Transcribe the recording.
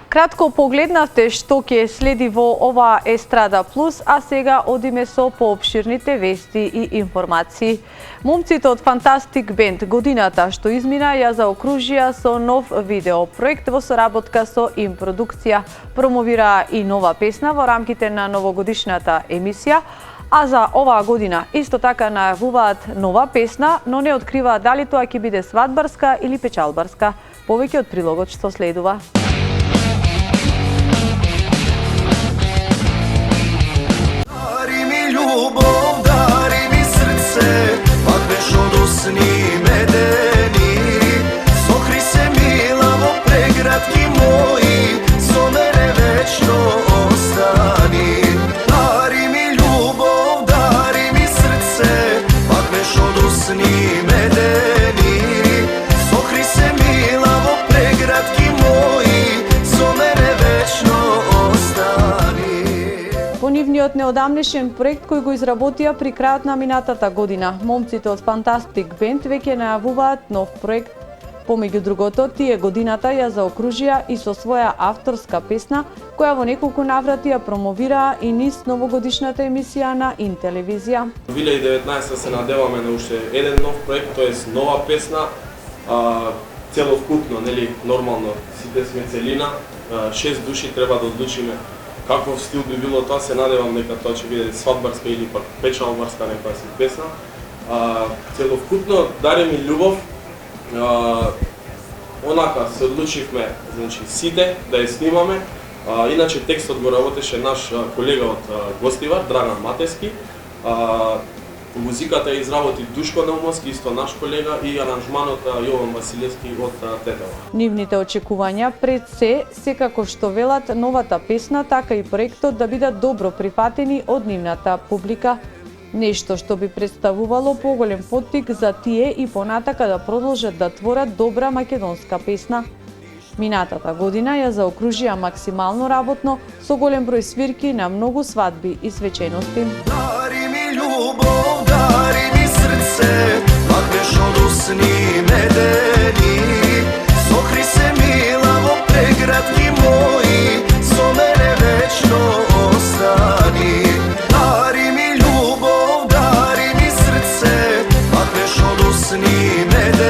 Кратко погледнавте што ќе следи во ова Естрада Плюс, а сега одиме со поопширните вести и информации. Момците од Фантастик Бенд годината што измина ја заокружија со нов видеопроект во соработка со Им продукција. Промовира и нова песна во рамките на новогодишната емисија, а за оваа година исто така најавуваат нова песна, но не откриваат дали тоа ќе биде свадбарска или печалбарска. Повеќе од прилогот што следува. Любов, дари ми срце, пак беш од усни медени. Сохри се мила во преградки мои, со мене вечно остани. Дари ми любов, дари ми срце, пак беш од усни медени. Сохри се мила во преградки мои, со мене вечно остани. По нивниот неодамнешен проект кој го изработија при крајот на минатата година, момците од Фантастик Бенд веќе најавуваат нов проект. Помеѓу другото, тие годината ја заокружија и со своја авторска песна, која во неколку наврати ја промовираа и низ новогодишната емисија на Ин телевизија. 2019 се надеваме на уште еден нов проект, тоест нова песна, целокупно, нели, нормално, сите сме целина, 6 души треба да одлучиме каков стил би било тоа, се надевам дека тоа ќе биде свадбарска или пак печалбарска некоја си песна. Целокупно дари ми љубов, онака се одлучивме, значи сите да ја снимаме. Иначе текстот го работеше наш колега од Гостивар, Драган Матески. Музиката ја изработи Душко Наумовски, исто наш колега, и аранжманот Јован Василевски од Тетева. Нивните очекувања пред се, секако што велат новата песна, така и проектот да бидат добро прифатени од нивната публика. Нешто што би представувало поголем поттик за тие и понатака да продолжат да творат добра македонска песна. Минатата година ја заокружија максимално работно со голем број свирки на многу свадби и свечености. Дари ми любов, дари ми срце, пак беш од усни медени. Сохри се мила во преградки мои, со мене вечно остани. Дари ми любов, дари ми срце, пак беш од усни медени.